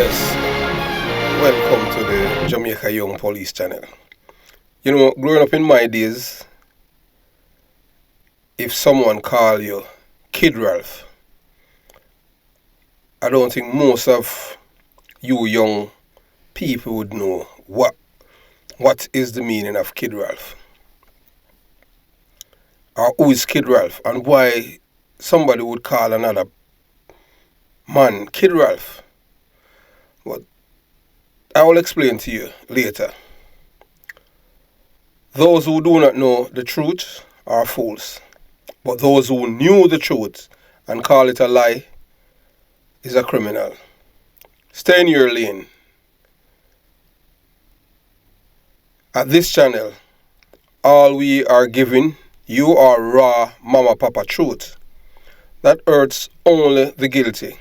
Yes, welcome to the Jamaica Young Police channel. Growing up in my days, if someone call you Kid Ralph, I don't think most of you young people would know what is the meaning of Kid Ralph. Or who is Kid Ralph and why somebody would call another man Kid Ralph. But I will explain to you later. Those who do not know the truth are fools, but those who knew the truth and call it a lie is a criminal. Stay in your lane. At this channel, all we are giving you are raw mama papa truth that hurts only the guilty.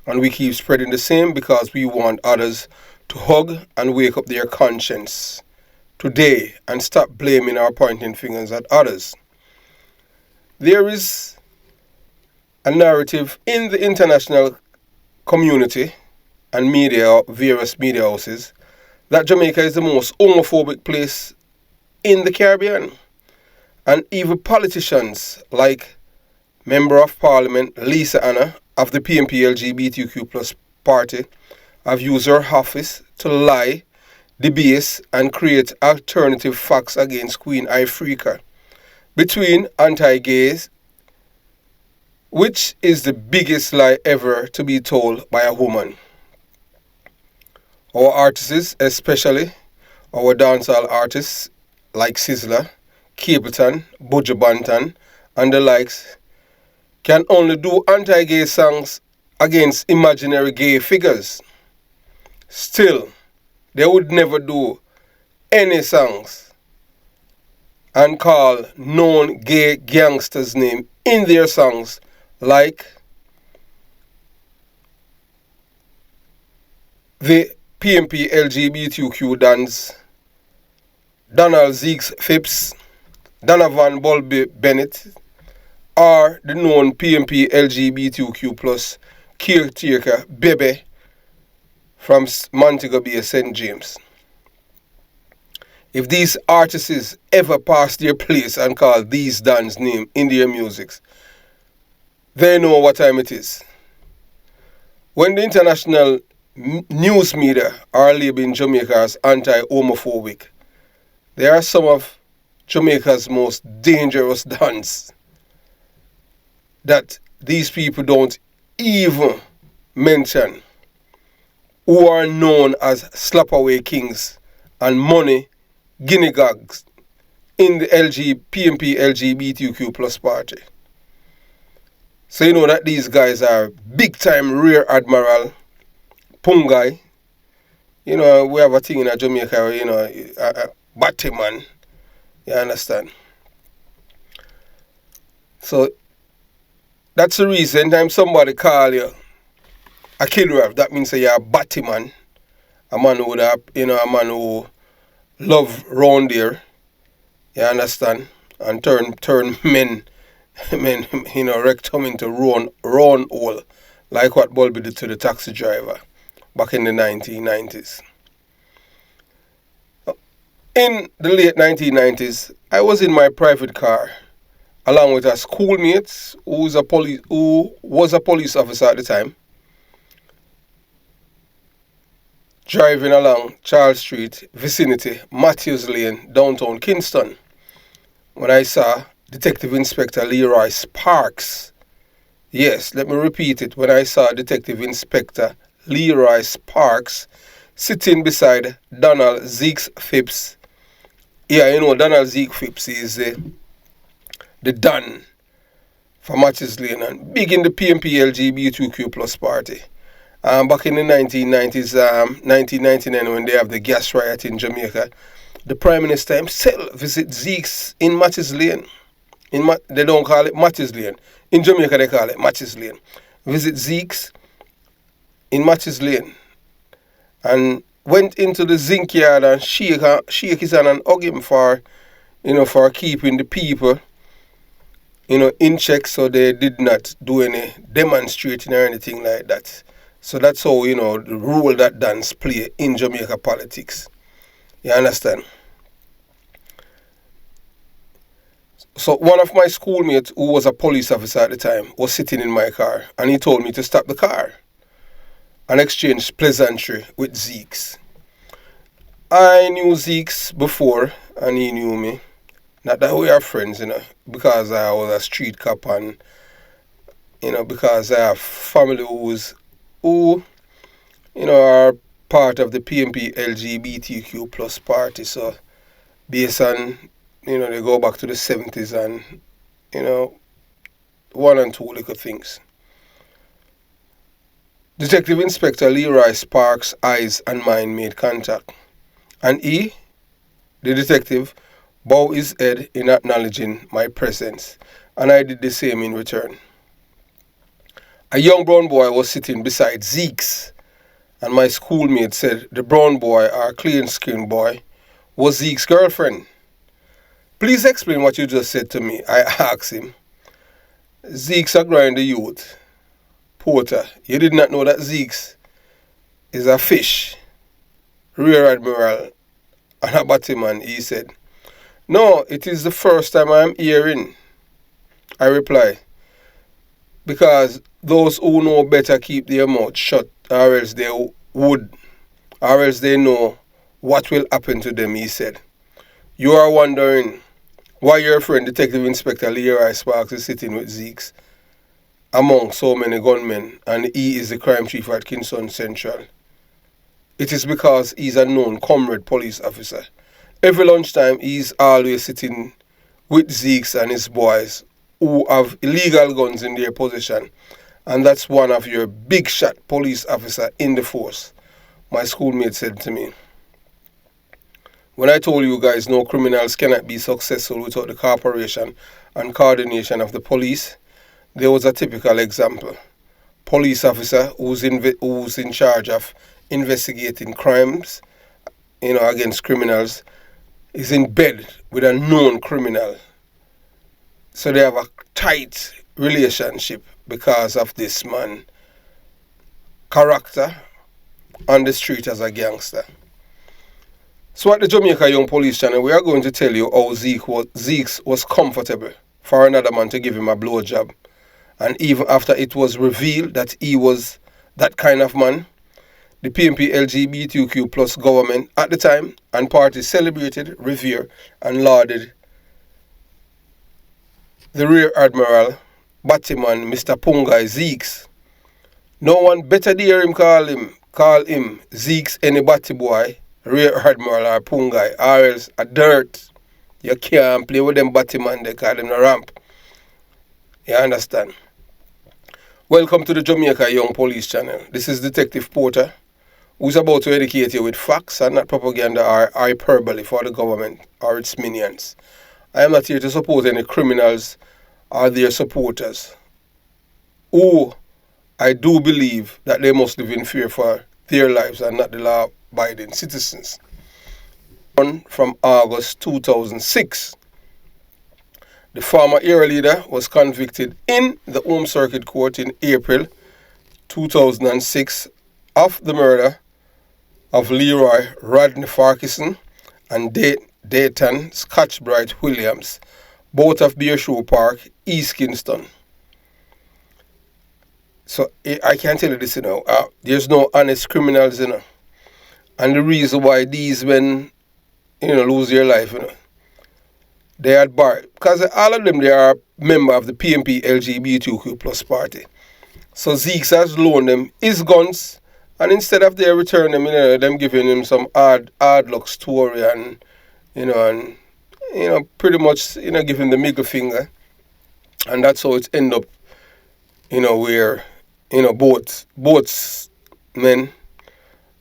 And we keep spreading the same because we want others to hug and wake up their conscience today and stop blaming or pointing fingers at others. There is a narrative in the international community and media, various media houses, that Jamaica is the most homophobic place in the Caribbean. And even politicians like Member of Parliament Lisa Anna of the PNPLGBTQ plus party have used her office to lie, debase and create alternative facts against Queen Ifrica between anti-gays, which is the biggest lie ever to be told by a woman. Our artists, especially our dancehall artists like ZELLE, Capleton, Buju Banton and the likes, can only do anti-gay songs against imaginary gay figures. Still, they would never do any songs and call known gay gangsters' name in their songs, like the PNP LGBTQ dance, Donald Zeeks Phipps, Donovan Bulby Bennett, or the known PNP LGBTQ plus caretaker Bebe from Montego Bay, St. James. If these artists ever pass their place and call these dance name in their music, they know what time it is. When the international news media are labeling Jamaica as anti-homophobic, they are some of Jamaica's most dangerous dance that these people don't even mention, who are known as slap-away kings and money guinea gogs in the PNP LGBTQ plus party. So you know that these guys are big-time Rear Admiral Pungai. We have a thing in Jamaica, a Batman. You understand? So that's the reason anytime somebody call you a Kid Ralph, that means you're a Batman, a man who a man who love round there, you understand, and turn men, rectum into round hole, like what Bulby did to the taxi driver back in the 1990s. In the late 1990s, I was in my private car along with a schoolmate who was a police officer at the time, driving along Charles Street vicinity, Matthews Lane, downtown Kingston, when I saw Detective Inspector Leroy Sparks. Yes, let me repeat it. When I saw Detective Inspector Leroy Sparks sitting beside Donald Zeeks Phipps. Yeah, Donald Zeeks Phipps is the Don for Matthews Lane and big in the PNP LGBTQ plus party. Back in the 1990s, 1999, when they have the gas riot in Jamaica, the Prime Minister himself visit Zeeks in Matthews Lane. They don't call it Matthews Lane. In Jamaica, they call it Matthews Lane. Visit Zeeks in Matthews Lane and went into the zinc yard and shake his hand and hug him for keeping the people in check, so they did not do any demonstrating or anything like that. So that's how, the role that dance play in Jamaica politics. You understand? So one of my schoolmates, who was a police officer at the time, was sitting in my car, and he told me to stop the car and exchange pleasantry with Zeeks. I knew Zeeks before, and he knew me. Not that we are friends, because I was a street cop, and because I have family who are part of the PNPLGBTQ plus party. So based on, they go back to the 70s and, one and two little things. Detective Inspector Leroy Sparks' eyes and mine made contact, and he, the detective, bowed his head in acknowledging my presence, and I did the same in return. A young brown boy was sitting beside Zeke's, and my schoolmate said the brown boy, our clean-skinned boy, was Zeke's girlfriend. Please explain what you just said to me, I asked him. Zeke's a grind the youth. Porter, you did not know that Zeke's is a fish, rear admiral, and a batman, he said. No, it is the first time I am hearing, I replied, because those who know better keep their mouth shut, or else they know what will happen to them, he said. You are wondering why your friend Detective Inspector Leroy Sparks is sitting with Zeeks among so many gunmen, and he is the crime chief at Kingston Central. It is because he's a known comrade police officer. Every lunchtime, he's always sitting with Zeeks and his boys who have illegal guns in their possession, and that's one of your big shot police officer in the force, my schoolmate said to me. When I told you guys no criminals cannot be successful without the cooperation and coordination of the police, there was a typical example. Police officer who's in charge of investigating crimes, against criminals, is in bed with a known criminal. So they have a tight relationship because of this man character on the street as a gangster. So at the Jamaica Young Police Channel, we are going to tell you how Zeeks was comfortable for another man to give him a blowjob. And even after it was revealed that he was that kind of man, the PNP LGBTQ plus government at the time and party celebrated, revered, and lauded the Rear Admiral, Batman, Mr. Pungai Zeeks. No one better dare him call him Zeeks any batty boy, Rear Admiral or Pungai, or else a dirt. You can't play with them Batman, they call them the ramp. You understand? Welcome to the Jamaica Young Police Channel. This is Detective Porter, who is about to educate you with facts and not propaganda or hyperbole for the government or its minions. I am not here to support any criminals or their supporters, who I do believe that they must live in fear for their lives and not the law-abiding citizens. From August 2006. The former era leader was convicted in the Home Circuit Court in April 2006 of the murder of Leroy Rodney Farquharson and Dayton Scotchbright Williams, both of Bearshoe Park, East Kingston. So I can tell you this, there's no honest criminals, and the reason why these men, lose their life, they are barred, because all of them, they are member of the PNP LGBTQ plus party. So Zeeks has loaned them his guns, and instead of they return them, them giving him some hard luck story and pretty much giving the middle finger, and that's how it end up, where both men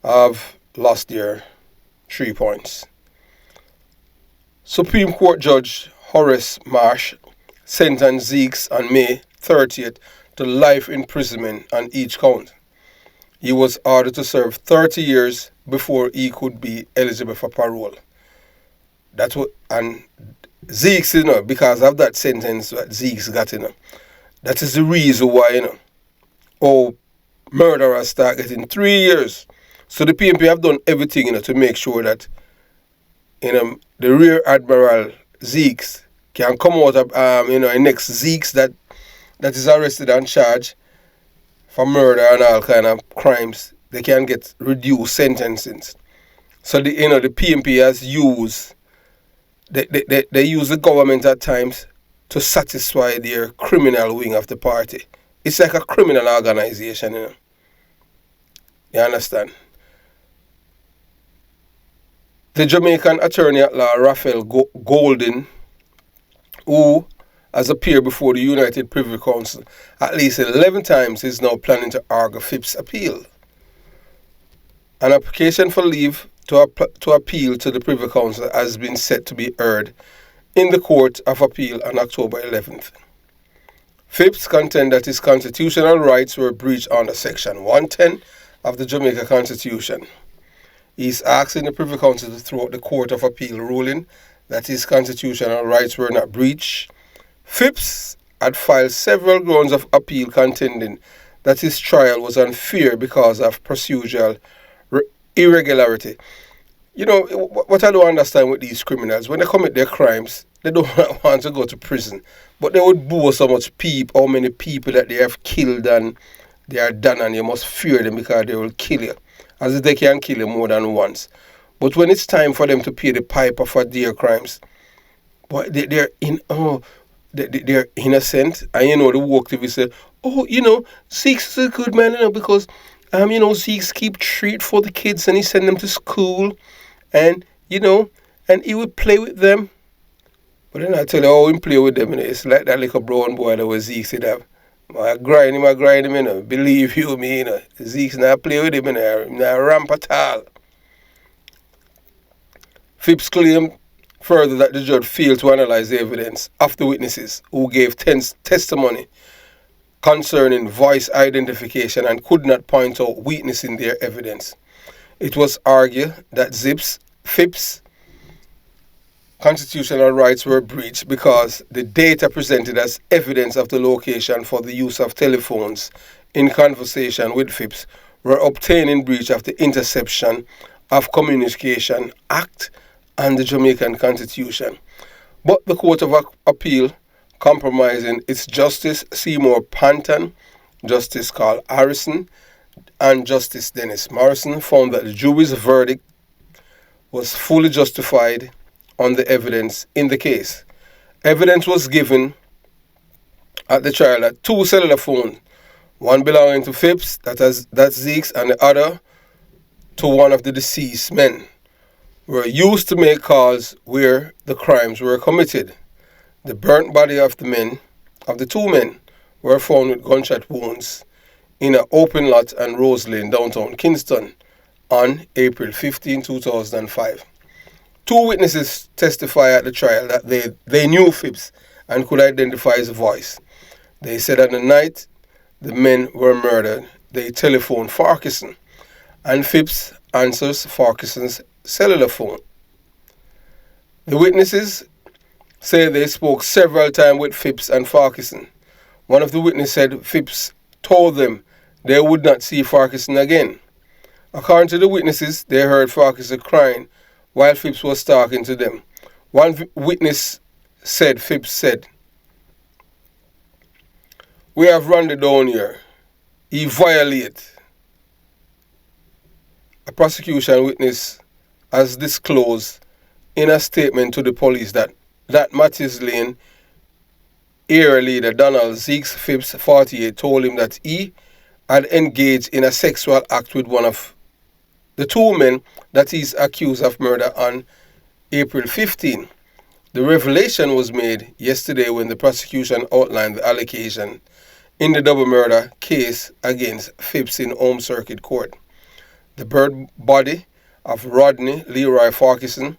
have lost their 3 points. Supreme Court Judge Horace Marsh sentenced Zeeks on May 30th to life imprisonment on each count. He was ordered to serve 30 years before he could be eligible for parole. That's what, and Zeeks, because of that sentence that Zeeks got, that is the reason why, murderers start getting 3 years. So the PNP have done everything, to make sure that, the Rear Admiral Zeeks can come out of, the next Zeeks that is arrested and charged for murder and all kind of crimes. They can get reduced sentences. So the PNP has used, they use the government at times to satisfy their criminal wing of the party. It's like a criminal organization, You understand? The Jamaican attorney at law, Raphael Golden, who has appeared before the United Privy Council at least 11 times, is now planning to argue Phipps' appeal. An application for leave to appeal to the Privy Council has been set to be heard in the Court of Appeal on October 11th. Phipps contends that his constitutional rights were breached under Section 110 of the Jamaica Constitution. He is asking the Privy Council to throw out the Court of Appeal ruling that his constitutional rights were not breached. Phipps had filed several grounds of appeal contending that his trial was unfair because of procedural irregularity. What I don't understand with these criminals, when they commit their crimes, they don't want to go to prison. But they would boast so much how many people that they have killed and they are done, and you must fear them because they will kill you. As if they can kill you more than once. But when it's time for them to pay the piper for their crimes, they're innocent. And the woke TV say, Sikhs is a good man, because Sikhs keep treat for the kids and he send them to school, and and he would play with them. But then I tell you, he play with them, it's like that little brown boy that was Zeeks would have. I grind him, believe you me, Zeeks not play with him, not ramp at all. Phipps claimed further that the judge failed to analyze the evidence of the witnesses who gave testimony concerning voice identification and could not point out weakness in their evidence. It was argued that Phipps' constitutional rights were breached because the data presented as evidence of the location for the use of telephones in conversation with Phipps were obtained in breach of the Interception of Communication Act and the Jamaican Constitution. But the Court of Appeal, comprising its Justice Seymour Panton, Justice Carl Harrison, and Justice Dennis Morrison, found that the jury's verdict was fully justified on the evidence in the case. Evidence was given at the trial that 2 cellular phones, one belonging to Phipps, that's Zeeks, and the other to one of the deceased men, were used to make calls where the crimes were committed. The burnt body of the 2 men, were found with gunshot wounds in an open lot on Rose Lane, downtown Kingston, on April 15, 2005. 2 witnesses testified at the trial that they knew Phipps and could identify his voice. They said on the night the men were murdered, they telephoned Farquharson, and Phipps answers Farquharson's cellular phone. The witnesses say they spoke several times with Phipps and Farquharson. One of the witnesses said Phipps told them they would not see Farquharson again. According to the witnesses, they heard Farquharson crying while Phipps was talking to them. One witness said Phipps said, "We have run the down here. He violate." A prosecution witness has disclosed in a statement to the police that Matthews Lane area leader Donald Zeeks Phipps, 48, told him that he had engaged in a sexual act with one of the 2 men that he's accused of murder on April 15. The revelation was made yesterday when the prosecution outlined the allegation in the double murder case against Phipps in Home Circuit Court. The burnt body of Rodney Leroy Farquharson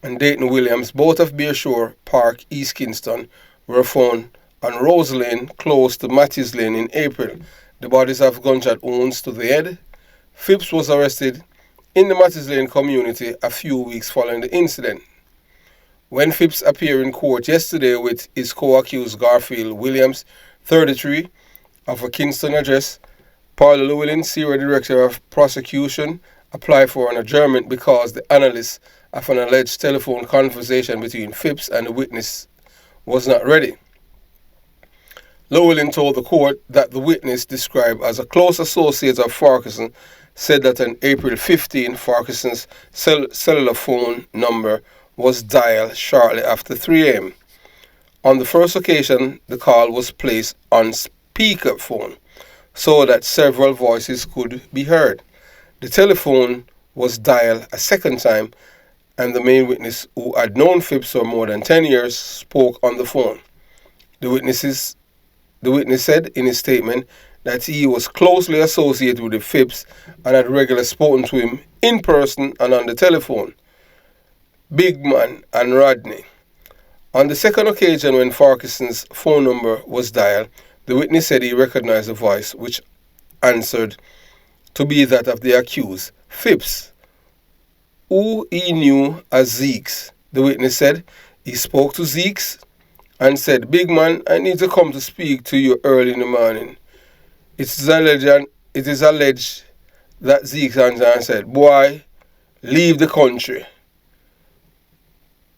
and Dayton Williams, both of Beershore Park, East Kingston, were found on Rose Lane, close to Matthews Lane, in April. The bodies have gunshot wounds to the head. Phipps was arrested in the Matthews Lane community a few weeks following the incident. When Phipps appeared in court yesterday with his co-accused Garfield Williams, 33, of a Kingston address, Paul Llewellyn, Senior Director of Prosecution, applied for an adjournment because the analysis of an alleged telephone conversation between Phipps and the witness was not ready. Llewellyn told the court that the witness, described as a close associate of Farquharson, said that on April 15, Farquharson's cellular phone number was dialed shortly after 3 a.m. On the first occasion, the call was placed on speakerphone so that several voices could be heard. The telephone was dialed a second time, and the main witness, who had known Phipps for more than 10 years, spoke on the phone. The witness said in his statement that he was closely associated with the Phipps and had regularly spoken to him in person and on the telephone. Big Man and Rodney. On the second occasion when Farquharson's phone number was dialed, the witness said he recognized the voice, which answered to be that of the accused, Phipps, who he knew as Zeeks. The witness said he spoke to Zeeks and said, "Big man, I need to come to speak to you early in the morning." It is alleged that Zeeks answered and said, "Boy, leave the country.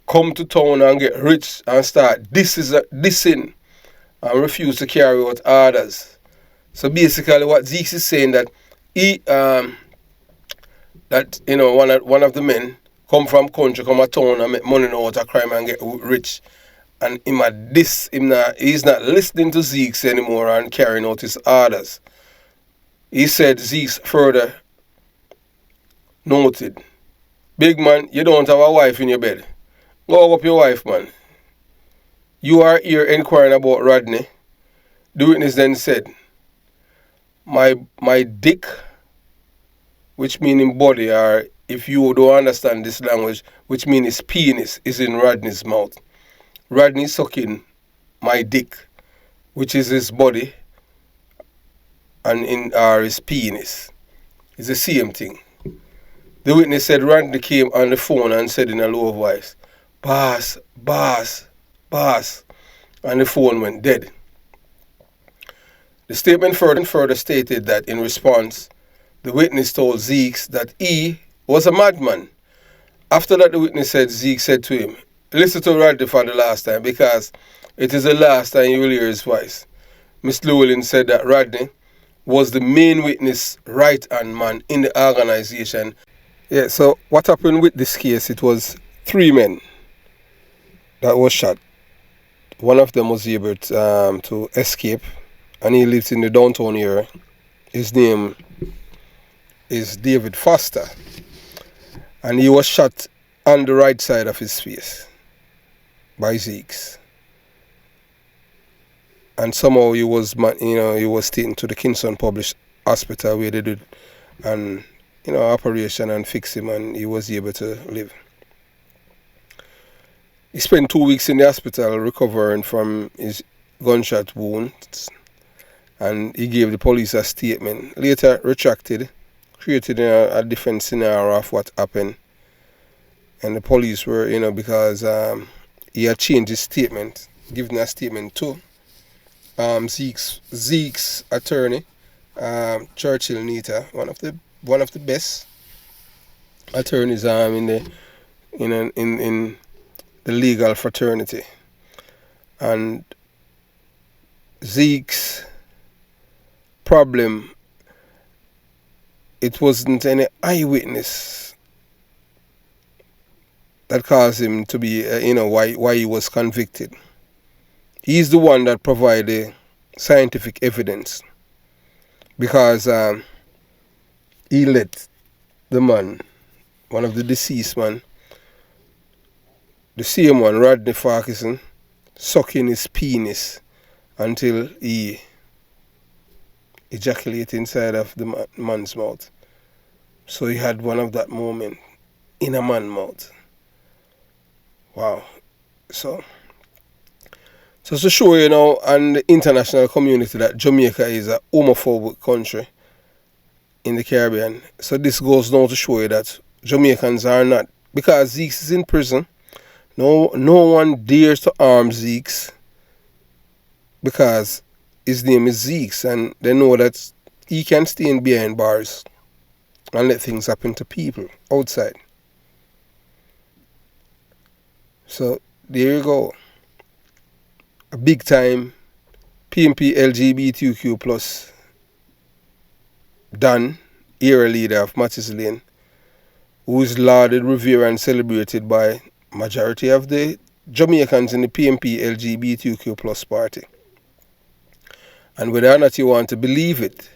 Come to town and get rich and start dissing and refuse to carry out orders." So basically what Zeeks is saying that one of the men come from country, come to town and make money out of crime and get rich. And he's not listening to Zeeks anymore and carrying out his orders. He said, Zeeks further noted, "Big man, you don't have a wife in your bed. Go up your wife, man. You are here inquiring about Rodney." The witness then said, My dick, which meaning body, or if you don't understand this language, which means his penis, is in Rodney's mouth. Rodney sucking my dick, which is his body, and his penis. It's the same thing. The witness said Rodney came on the phone and said in a low voice, "Boss, boss, boss," and the phone went dead. The statement further stated that in response, the witness told Zeeks that he was a madman. After that, the witness said Zeeks said to him, "Listen to Rodney for the last time, because it is the last time you will hear his voice." Mr. Llewellyn said that Rodney was the main witness right-hand man in the organization. Yeah, so what happened with this case, it was 3 men that was shot. One of them was able to escape, and he lives in the downtown area. His name is David Foster, and he was shot on the right side of his face by Zeeks. And somehow he was taken to the Kingston Public Hospital where they did an operation and fix him, and he was able to live. He spent 2 weeks in the hospital recovering from his gunshot wounds, and he gave the police a statement. Later retracted, created a different scenario of what happened. And the police were, because he had changed his statement, given a statement to Zeke's attorney, Churchill Nita, one of the best attorneys in the legal fraternity. And Zeke's problem, it wasn't any eyewitness that caused him to be, why he was convicted. He's the one that provided scientific evidence, because he let the man, one of the deceased man, the same one, Rodney Farquharson, sucking his penis until he ejaculated inside of the man's mouth. So he had one of that moment in a man's mouth. Wow. So to show and the international community that Jamaica is a homophobic country in the Caribbean. So this goes now to show you that Jamaicans are not, because Zeeks is in prison. No one dares to harm Zeeks because his name is Zeeks, and they know that he can stay in behind bars and let things happen to people outside. So there you go. A big time PNPLGBTQ plus Don, era leader of Matthews Lane, who is lauded, revered and celebrated by majority of the Jamaicans in the PNPLGBTQ plus party. And whether or not you want to believe it,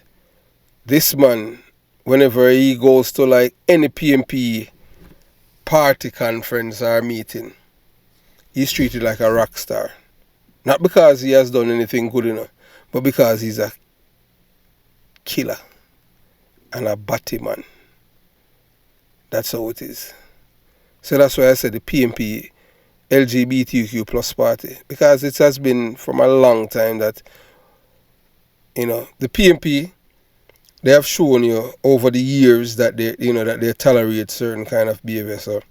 this man, whenever he goes to like any PNP party conference or meeting, he's treated like a rock star. Not because he has done anything good enough, but because he's a killer and a batty man. That's how it is. So that's why I said the PNP LGBTQ plus party, because it has been from a long time that, you know, the PNP, they have shown you over the years that they, you know, that they tolerate certain kind of behavior. So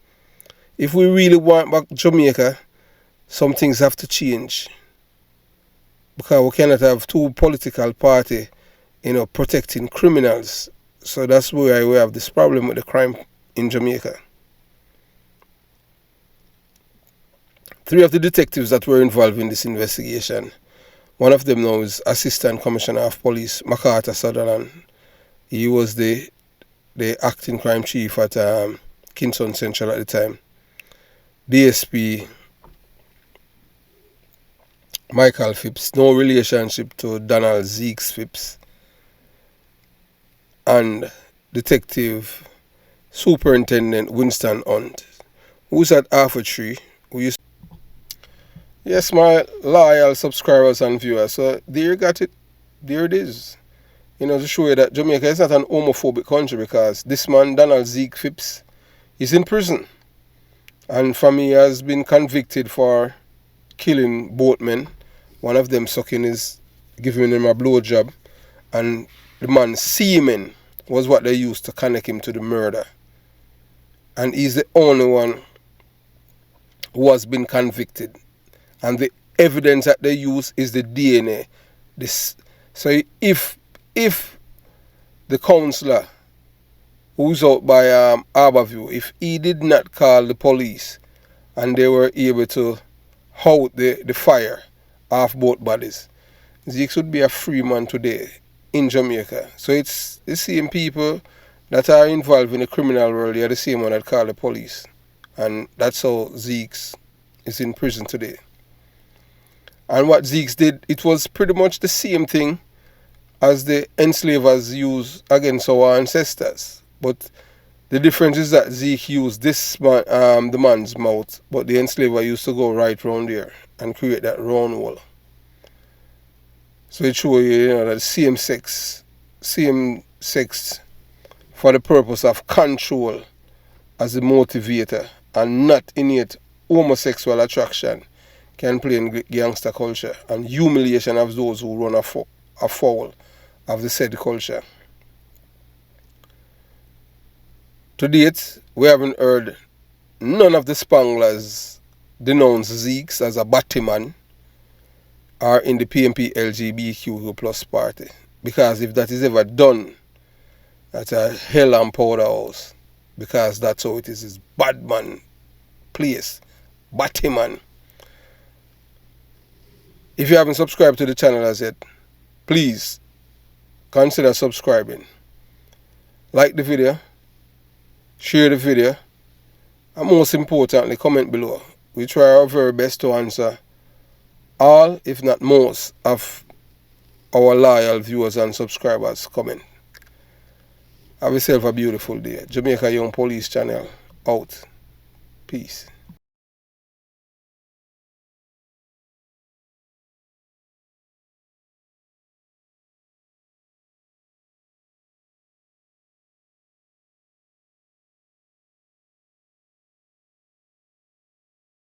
if we really want back Jamaica, some things have to change, because we cannot have two political parties, you know, protecting criminals. So that's why we have this problem with the crime in Jamaica. 3 of the detectives that were involved in this investigation, one of them now is Assistant Commissioner of Police MacArthur Sutherland. He was the acting crime chief at Kingston Central at the time. DSP Michael Phipps, no relationship to Donald Zeke Phipps. And Detective Superintendent Winston Hunt, who's at Alpha Tree, who used. Yes, my loyal subscribers and viewers, so there you got it. There it is. You know, to show you that Jamaica is not an homophobic country, because this man, Donald Zeke Phipps, is in prison. And for me, he has been convicted for killing both men. One of them giving him a blowjob. And the man's semen was what they used to connect him to the murder. And he's the only one who has been convicted. And the evidence that they use is the DNA. So if the councillor who's out by Harbourview, if he did not call the police and they were able to hold the fire off both bodies, Zeke would be a free man today in Jamaica. So it's the same people that are involved in the criminal world, they are the same one that call the police. And that's how Zeke is in prison today. And what Zeke did, it was pretty much the same thing as the enslavers used against our ancestors. But the difference is that Zeke used this man, the man's mouth, but the enslaver used to go right round there and create that round hole. So it shows you, you know, that same sex for the purpose of control as the motivator and not innate homosexual attraction can play in gangster culture and humiliation of those who run afoul of the said culture. To date, we haven't heard none of the Spanglers denounce Zeke as a batty man or in the PNP LGBTQ plus party. Because if that is ever done, that's a hell and powder house. Because that's how it is. It's bad man place. Batty man. If you haven't subscribed to the channel as yet, please consider subscribing. Like the video, share the video, and most importantly, comment below. We try our very best to answer all, if not most, of our loyal viewers and subscribers' comment. Have yourself a beautiful day. Jamaica Young Police Channel out. Peace.